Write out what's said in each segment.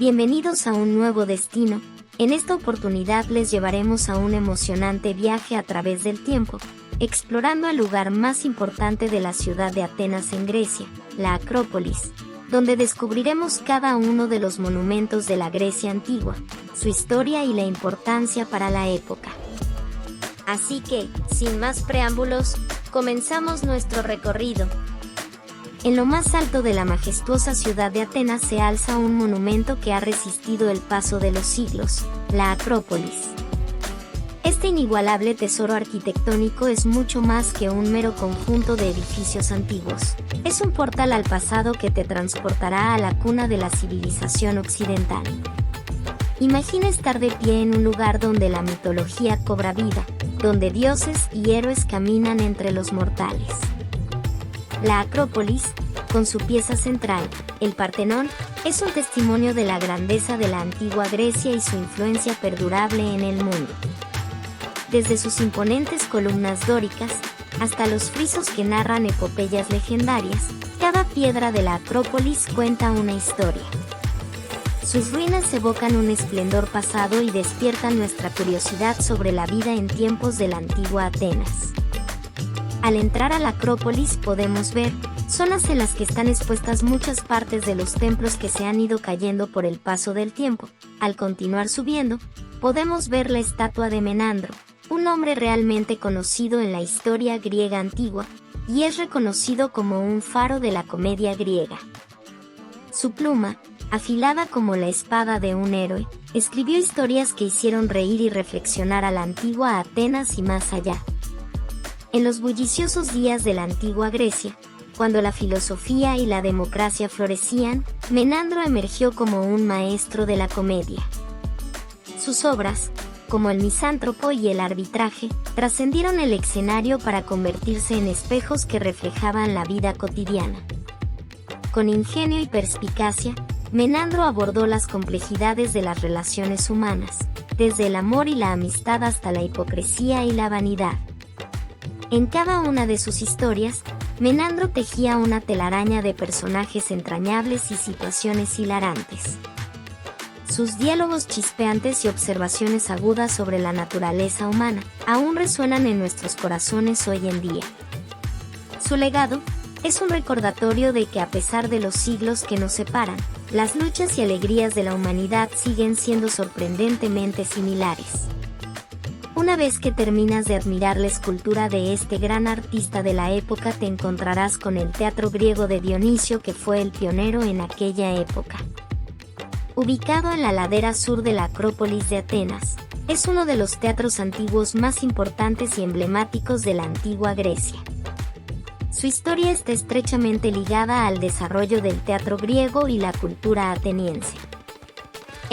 Bienvenidos a un nuevo destino. En esta oportunidad les llevaremos a un emocionante viaje a través del tiempo, explorando el lugar más importante de la ciudad de Atenas en Grecia, la Acrópolis, donde descubriremos cada uno de los monumentos de la Grecia antigua, su historia y la importancia para la época. Así que, sin más preámbulos, comenzamos nuestro recorrido. En lo más alto de la majestuosa ciudad de Atenas se alza un monumento que ha resistido el paso de los siglos, la Acrópolis. Este inigualable tesoro arquitectónico es mucho más que un mero conjunto de edificios antiguos. Es un portal al pasado que te transportará a la cuna de la civilización occidental. Imagina estar de pie en un lugar donde la mitología cobra vida, donde dioses y héroes caminan entre los mortales. La Acrópolis, con su pieza central, el Partenón, es un testimonio de la grandeza de la antigua Grecia y su influencia perdurable en el mundo. Desde sus imponentes columnas dóricas, hasta los frisos que narran epopeyas legendarias, cada piedra de la Acrópolis cuenta una historia. Sus ruinas evocan un esplendor pasado y despiertan nuestra curiosidad sobre la vida en tiempos de la antigua Atenas. Al entrar a la Acrópolis podemos ver zonas en las que están expuestas muchas partes de los templos que se han ido cayendo por el paso del tiempo. Al continuar subiendo, podemos ver la estatua de Menandro, un hombre realmente conocido en la historia griega antigua, y es reconocido como un faro de la comedia griega. Su pluma, afilada como la espada de un héroe, escribió historias que hicieron reír y reflexionar a la antigua Atenas y más allá. En los bulliciosos días de la antigua Grecia, cuando la filosofía y la democracia florecían, Menandro emergió como un maestro de la comedia. Sus obras, como el Misántropo y el Arbitraje, trascendieron el escenario para convertirse en espejos que reflejaban la vida cotidiana. Con ingenio y perspicacia, Menandro abordó las complejidades de las relaciones humanas, desde el amor y la amistad hasta la hipocresía y la vanidad. En cada una de sus historias, Menandro tejía una telaraña de personajes entrañables y situaciones hilarantes. Sus diálogos chispeantes y observaciones agudas sobre la naturaleza humana aún resuenan en nuestros corazones hoy en día. Su legado es un recordatorio de que a pesar de los siglos que nos separan, las luchas y alegrías de la humanidad siguen siendo sorprendentemente similares. Una vez que terminas de admirar la escultura de este gran artista de la época, te encontrarás con el teatro griego de Dionisio, que fue el pionero en aquella época. Ubicado en la ladera sur de la Acrópolis de Atenas, es uno de los teatros antiguos más importantes y emblemáticos de la antigua Grecia. Su historia está estrechamente ligada al desarrollo del teatro griego y la cultura ateniense.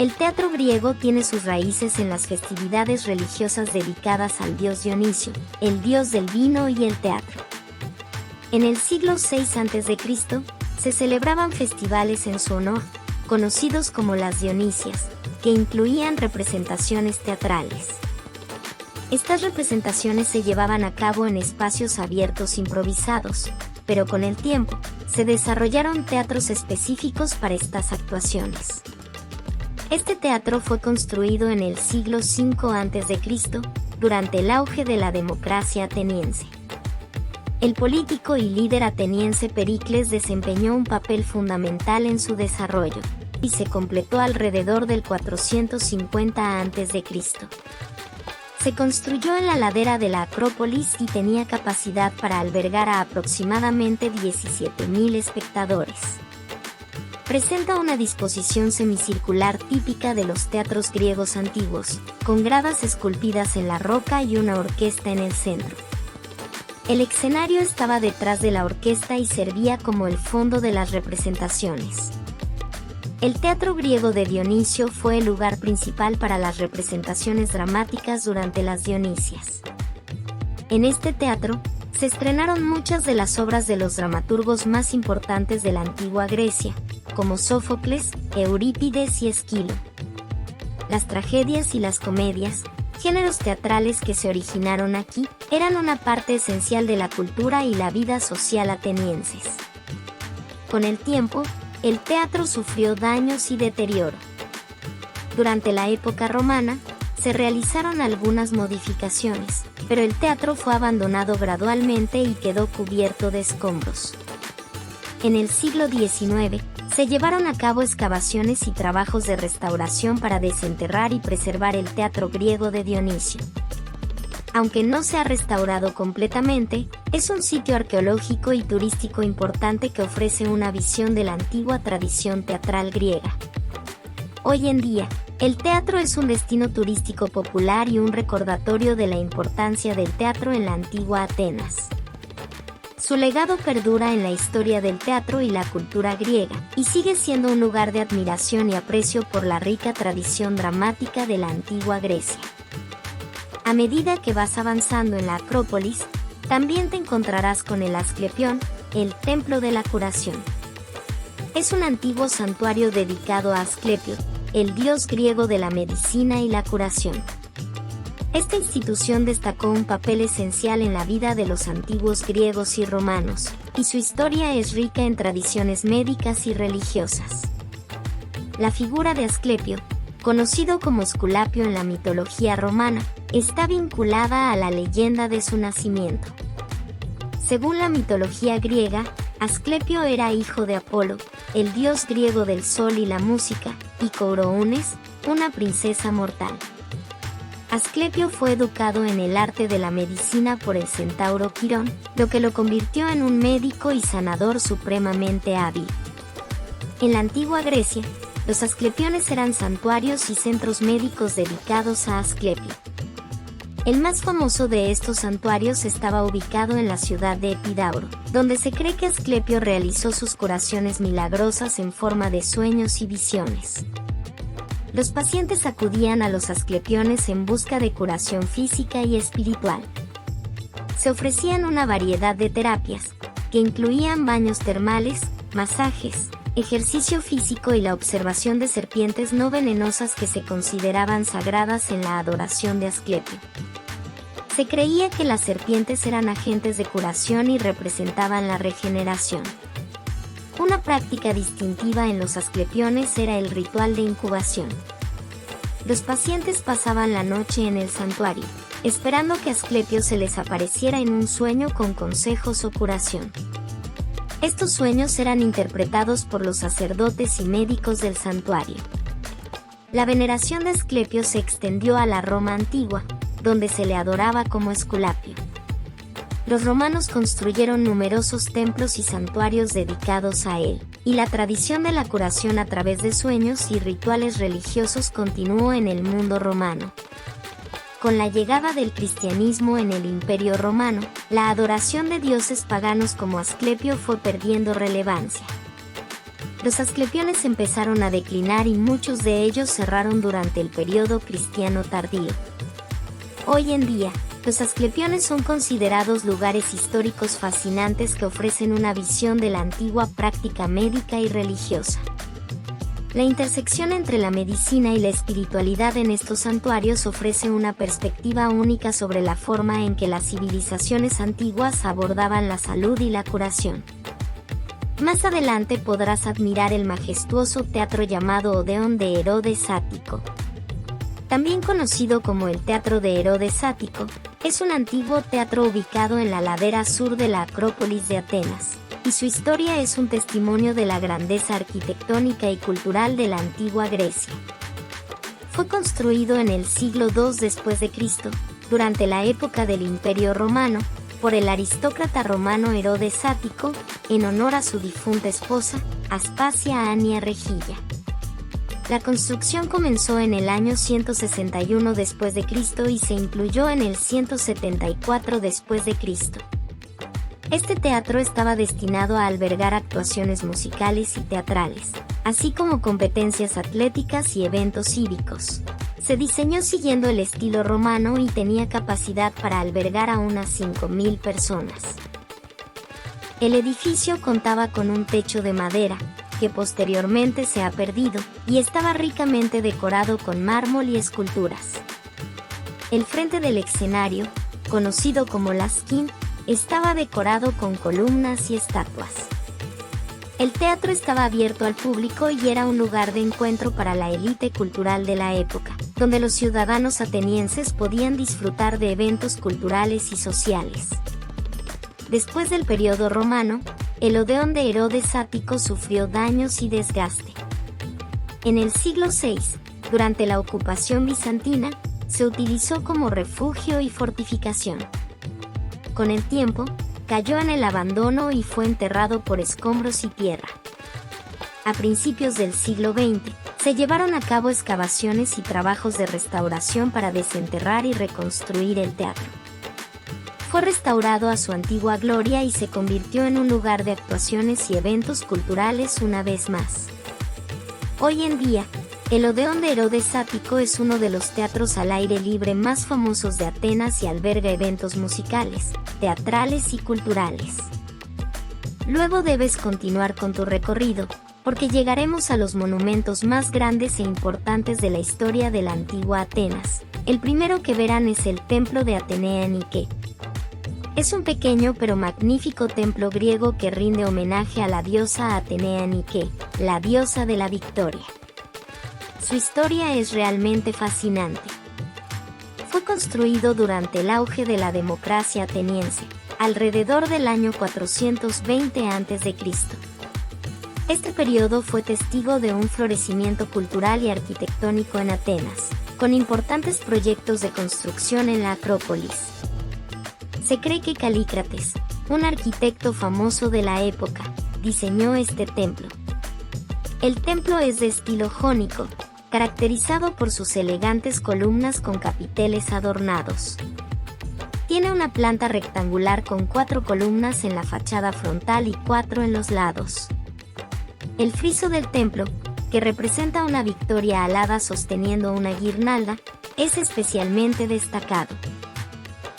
El teatro griego tiene sus raíces en las festividades religiosas dedicadas al dios Dionisio, el dios del vino y el teatro. En el siglo VI a.C., se celebraban festivales en su honor, conocidos como las Dionisias, que incluían representaciones teatrales. Estas representaciones se llevaban a cabo en espacios abiertos improvisados, pero con el tiempo, se desarrollaron teatros específicos para estas actuaciones. Este teatro fue construido en el siglo V a.C., durante el auge de la democracia ateniense. El político y líder ateniense Pericles desempeñó un papel fundamental en su desarrollo, y se completó alrededor del 450 a.C. Se construyó en la ladera de la Acrópolis y tenía capacidad para albergar a aproximadamente 17.000 espectadores. Presenta una disposición semicircular típica de los teatros griegos antiguos, con gradas esculpidas en la roca y una orquesta en el centro. El escenario estaba detrás de la orquesta y servía como el fondo de las representaciones. El teatro griego de Dionisio fue el lugar principal para las representaciones dramáticas durante las Dionisias. En este teatro, se estrenaron muchas de las obras de los dramaturgos más importantes de la antigua Grecia, como Sófocles, Eurípides y Esquilo. Las tragedias y las comedias, géneros teatrales que se originaron aquí, eran una parte esencial de la cultura y la vida social atenienses. Con el tiempo, el teatro sufrió daños y deterioro. Durante la época romana, se realizaron algunas modificaciones, pero el teatro fue abandonado gradualmente y quedó cubierto de escombros. En el siglo XIX, se llevaron a cabo excavaciones y trabajos de restauración para desenterrar y preservar el teatro griego de Dionisio. Aunque no se ha restaurado completamente, es un sitio arqueológico y turístico importante que ofrece una visión de la antigua tradición teatral griega. Hoy en día, el teatro es un destino turístico popular y un recordatorio de la importancia del teatro en la antigua Atenas. Su legado perdura en la historia del teatro y la cultura griega, y sigue siendo un lugar de admiración y aprecio por la rica tradición dramática de la antigua Grecia. A medida que vas avanzando en la Acrópolis, también te encontrarás con el Asclepión, el templo de la curación. Es un antiguo santuario dedicado a Asclepio, el dios griego de la medicina y la curación. Esta institución destacó un papel esencial en la vida de los antiguos griegos y romanos, y su historia es rica en tradiciones médicas y religiosas. La figura de Asclepio, conocido como Esculapio en la mitología romana, está vinculada a la leyenda de su nacimiento. Según la mitología griega, Asclepio era hijo de Apolo, el dios griego del sol y la música, y Courounes, una princesa mortal. Asclepio fue educado en el arte de la medicina por el centauro Quirón, lo que lo convirtió en un médico y sanador supremamente hábil. En la antigua Grecia, los asclepiones eran santuarios y centros médicos dedicados a Asclepio. El más famoso de estos santuarios estaba ubicado en la ciudad de Epidauro, donde se cree que Asclepio realizó sus curaciones milagrosas en forma de sueños y visiones. Los pacientes acudían a los asclepiones en busca de curación física y espiritual. Se ofrecían una variedad de terapias, que incluían baños termales, masajes, ejercicio físico y la observación de serpientes no venenosas que se consideraban sagradas en la adoración de Asclepio. Se creía que las serpientes eran agentes de curación y representaban la regeneración. Una práctica distintiva en los asclepiones era el ritual de incubación. Los pacientes pasaban la noche en el santuario, esperando que Asclepio se les apareciera en un sueño con consejos o curación. Estos sueños eran interpretados por los sacerdotes y médicos del santuario. La veneración de Asclepio se extendió a la Roma antigua, donde se le adoraba como Esculapio. Los romanos construyeron numerosos templos y santuarios dedicados a él, y la tradición de la curación a través de sueños y rituales religiosos continuó en el mundo romano. Con la llegada del cristianismo en el Imperio Romano, la adoración de dioses paganos como Asclepio fue perdiendo relevancia. Los asclepiones empezaron a declinar y muchos de ellos cerraron durante el período cristiano tardío. Hoy en día, los asclepiones son considerados lugares históricos fascinantes que ofrecen una visión de la antigua práctica médica y religiosa. La intersección entre la medicina y la espiritualidad en estos santuarios ofrece una perspectiva única sobre la forma en que las civilizaciones antiguas abordaban la salud y la curación. Más adelante podrás admirar el majestuoso teatro llamado Odeón de Herodes Ático. También conocido como el Teatro de Herodes Ático, es un antiguo teatro ubicado en la ladera sur de la Acrópolis de Atenas, y su historia es un testimonio de la grandeza arquitectónica y cultural de la antigua Grecia. Fue construido en el siglo II después de Cristo, durante la época del Imperio Romano, por el aristócrata romano Herodes Ático, en honor a su difunta esposa, Aspasia Ania Regilla. La construcción comenzó en el año 161 después de Cristo y se incluyó en el 174 después de Cristo. Este teatro estaba destinado a albergar actuaciones musicales y teatrales, así como competencias atléticas y eventos cívicos. Se diseñó siguiendo el estilo romano y tenía capacidad para albergar a unas 5.000 personas. El edificio contaba con un techo de madera, que posteriormente se ha perdido, y estaba ricamente decorado con mármol y esculturas. El frente del escenario, conocido como la skin, estaba decorado con columnas y estatuas. El teatro estaba abierto al público y era un lugar de encuentro para la élite cultural de la época, donde los ciudadanos atenienses podían disfrutar de eventos culturales y sociales. Después del periodo romano, el Odeón de Herodes Ático sufrió daños y desgaste. En el siglo VI, durante la ocupación bizantina, se utilizó como refugio y fortificación. Con el tiempo, cayó en el abandono y fue enterrado por escombros y tierra. A principios del siglo XX, se llevaron a cabo excavaciones y trabajos de restauración para desenterrar y reconstruir el teatro. Fue restaurado a su antigua gloria y se convirtió en un lugar de actuaciones y eventos culturales una vez más. Hoy en día, el Odeón de Herodes Ático es uno de los teatros al aire libre más famosos de Atenas y alberga eventos musicales, teatrales y culturales. Luego debes continuar con tu recorrido, porque llegaremos a los monumentos más grandes e importantes de la historia de la antigua Atenas. El primero que verán es el Templo de Atenea Nike. Es un pequeño pero magnífico templo griego que rinde homenaje a la diosa Atenea Nike, la diosa de la victoria. Su historia es realmente fascinante. Fue construido durante el auge de la democracia ateniense, alrededor del año 420 a.C. Este periodo fue testigo de un florecimiento cultural y arquitectónico en Atenas, con importantes proyectos de construcción en la Acrópolis. Se cree que Calícrates, un arquitecto famoso de la época, diseñó este templo. El templo es de estilo jónico, caracterizado por sus elegantes columnas con capiteles adornados. Tiene una planta rectangular con 4 columnas en la fachada frontal y 4 en los lados. El friso del templo, que representa una victoria alada sosteniendo una guirnalda, es especialmente destacado.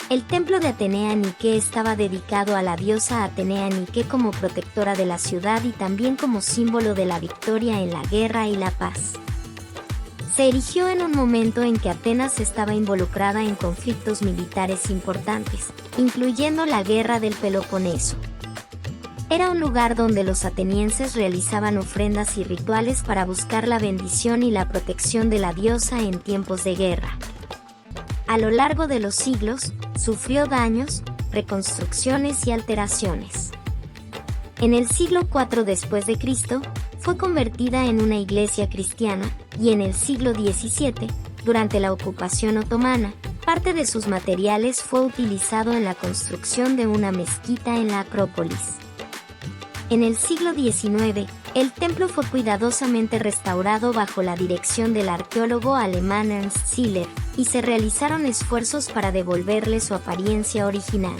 El templo de Atenea Nike estaba dedicado a la diosa Atenea Nike como protectora de la ciudad y también como símbolo de la victoria en la guerra y la paz. Se erigió en un momento en que Atenas estaba involucrada en conflictos militares importantes, incluyendo la Guerra del Peloponeso. Era un lugar donde los atenienses realizaban ofrendas y rituales para buscar la bendición y la protección de la diosa en tiempos de guerra. A lo largo de los siglos, sufrió daños, reconstrucciones y alteraciones. En el siglo IV después de Cristo, fue convertida en una iglesia cristiana, y en el siglo XVII, durante la ocupación otomana, parte de sus materiales fue utilizado en la construcción de una mezquita en la Acrópolis. En el siglo XIX, el templo fue cuidadosamente restaurado bajo la dirección del arqueólogo alemán Ernst Ziller, y se realizaron esfuerzos para devolverle su apariencia original.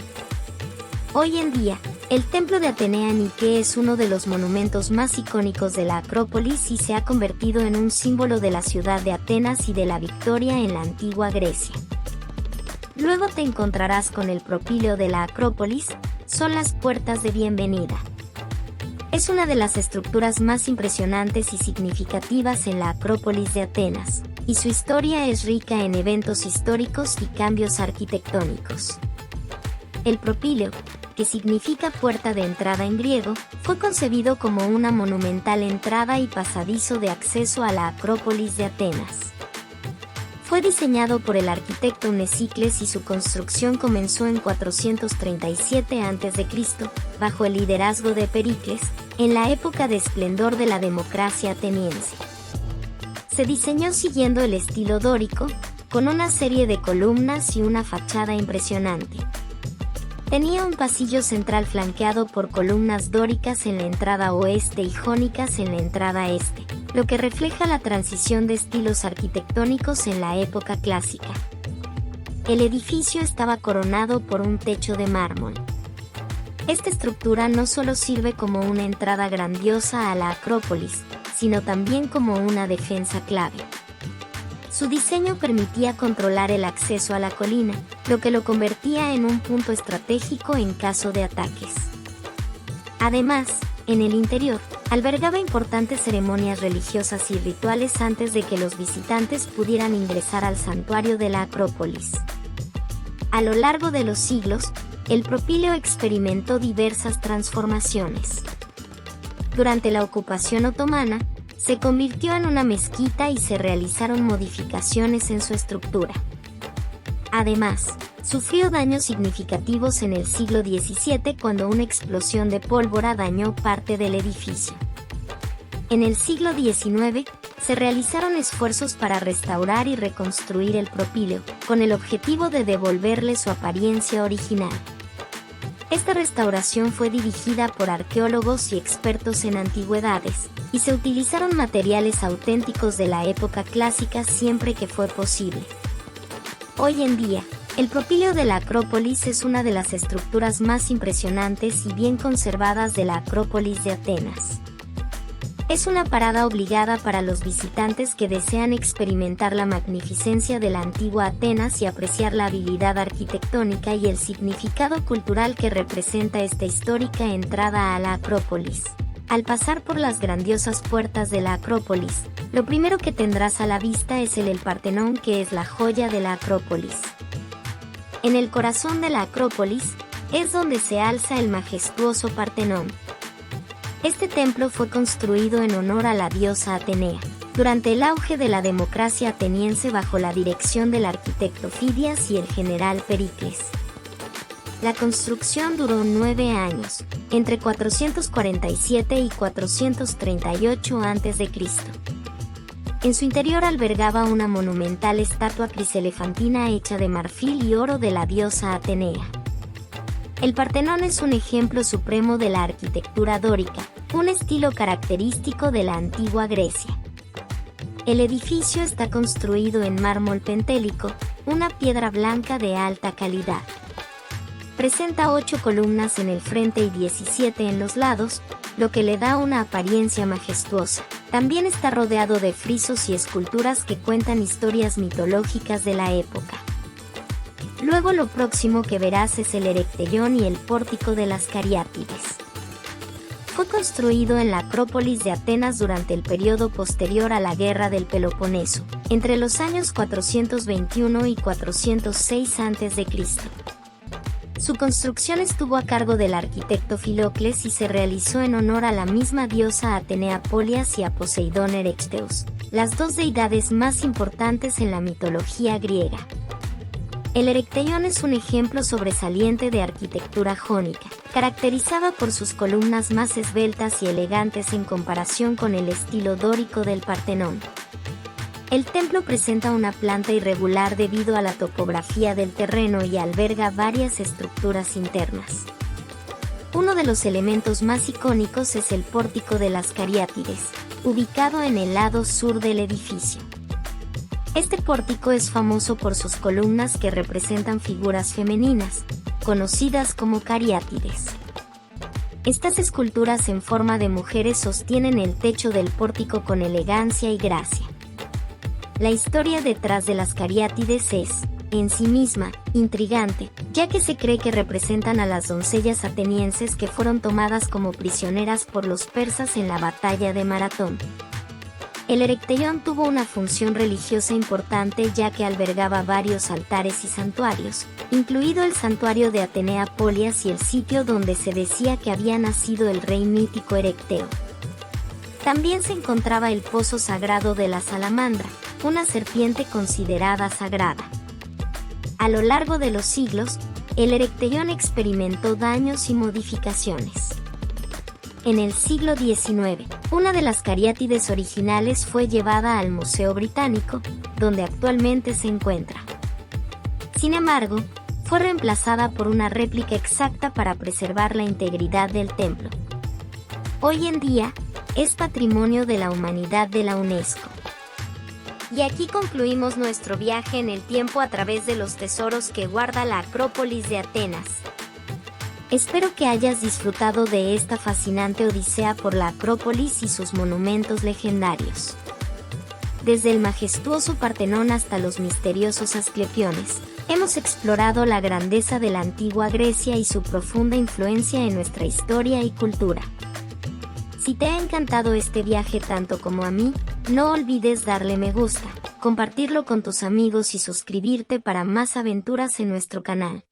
Hoy en día, el templo de Atenea Nike es uno de los monumentos más icónicos de la Acrópolis y se ha convertido en un símbolo de la ciudad de Atenas y de la victoria en la antigua Grecia. Luego te encontrarás con el propíleo de la Acrópolis, son las puertas de bienvenida. Es una de las estructuras más impresionantes y significativas en la Acrópolis de Atenas, y su historia es rica en eventos históricos y cambios arquitectónicos. El propíleo, que significa puerta de entrada en griego, fue concebido como una monumental entrada y pasadizo de acceso a la Acrópolis de Atenas. Fue diseñado por el arquitecto Mnesicles y su construcción comenzó en 437 a.C., bajo el liderazgo de Pericles, en la época de esplendor de la democracia ateniense. Se diseñó siguiendo el estilo dórico, con una serie de columnas y una fachada impresionante. Tenía un pasillo central flanqueado por columnas dóricas en la entrada oeste y jónicas en la entrada este, lo que refleja la transición de estilos arquitectónicos en la época clásica. El edificio estaba coronado por un techo de mármol. Esta estructura no solo sirve como una entrada grandiosa a la Acrópolis, sino también como una defensa clave. Su diseño permitía controlar el acceso a la colina, lo que lo convertía en un punto estratégico en caso de ataques. Además, en el interior, albergaba importantes ceremonias religiosas y rituales antes de que los visitantes pudieran ingresar al santuario de la Acrópolis. A lo largo de los siglos, el propíleo experimentó diversas transformaciones. Durante la ocupación otomana, se convirtió en una mezquita y se realizaron modificaciones en su estructura. Además, sufrió daños significativos en el siglo XVII cuando una explosión de pólvora dañó parte del edificio. En el siglo XIX, se realizaron esfuerzos para restaurar y reconstruir el propíleo, con el objetivo de devolverle su apariencia original. Esta restauración fue dirigida por arqueólogos y expertos en antigüedades, y se utilizaron materiales auténticos de la época clásica siempre que fue posible. Hoy en día, el propíleo de la Acrópolis es una de las estructuras más impresionantes y bien conservadas de la Acrópolis de Atenas. Es una parada obligada para los visitantes que desean experimentar la magnificencia de la antigua Atenas y apreciar la habilidad arquitectónica y el significado cultural que representa esta histórica entrada a la Acrópolis. Al pasar por las grandiosas puertas de la Acrópolis, lo primero que tendrás a la vista es el Partenón, que es la joya de la Acrópolis. En el corazón de la Acrópolis es donde se alza el majestuoso Partenón. Este templo fue construido en honor a la diosa Atenea, durante el auge de la democracia ateniense bajo la dirección del arquitecto Fidias y el general Pericles. La construcción duró 9 años, entre 447 y 438 a.C. En su interior albergaba una monumental estatua criselefantina hecha de marfil y oro de la diosa Atenea. El Partenón es un ejemplo supremo de la arquitectura dórica, un estilo característico de la antigua Grecia. El edificio está construido en mármol pentélico, una piedra blanca de alta calidad. Presenta 8 columnas en el frente y 17 en los lados, lo que le da una apariencia majestuosa. También está rodeado de frisos y esculturas que cuentan historias mitológicas de la época. Luego lo próximo que verás es el Erecteion y el pórtico de las Cariátides. Fue construido en la Acrópolis de Atenas durante el periodo posterior a la Guerra del Peloponeso, entre los años 421 y 406 a.C. Su construcción estuvo a cargo del arquitecto Filocles y se realizó en honor a la misma diosa Atenea Polias y a Poseidón Erechtheus, las dos deidades más importantes en la mitología griega. El Erecteion es un ejemplo sobresaliente de arquitectura jónica, caracterizada por sus columnas más esbeltas y elegantes en comparación con el estilo dórico del Partenón. El templo presenta una planta irregular debido a la topografía del terreno y alberga varias estructuras internas. Uno de los elementos más icónicos es el pórtico de las Cariátides, ubicado en el lado sur del edificio. Este pórtico es famoso por sus columnas que representan figuras femeninas, conocidas como cariátides. Estas esculturas en forma de mujeres sostienen el techo del pórtico con elegancia y gracia. La historia detrás de las cariátides es, en sí misma, intrigante, ya que se cree que representan a las doncellas atenienses que fueron tomadas como prisioneras por los persas en la batalla de Maratón. El Erecteion tuvo una función religiosa importante ya que albergaba varios altares y santuarios, incluido el santuario de Atenea Polias y el sitio donde se decía que había nacido el rey mítico Erecteo. También se encontraba el pozo sagrado de la salamandra, una serpiente considerada sagrada. A lo largo de los siglos, el Erecteion experimentó daños y modificaciones. En el siglo XIX, una de las cariátides originales fue llevada al Museo Británico, donde actualmente se encuentra. Sin embargo, fue reemplazada por una réplica exacta para preservar la integridad del templo. Hoy en día, es Patrimonio de la Humanidad de la UNESCO. Y aquí concluimos nuestro viaje en el tiempo a través de los tesoros que guarda la Acrópolis de Atenas. Espero que hayas disfrutado de esta fascinante odisea por la Acrópolis y sus monumentos legendarios. Desde el majestuoso Partenón hasta los misteriosos Asclepiones, hemos explorado la grandeza de la antigua Grecia y su profunda influencia en nuestra historia y cultura. Si te ha encantado este viaje tanto como a mí, no olvides darle me gusta, compartirlo con tus amigos y suscribirte para más aventuras en nuestro canal.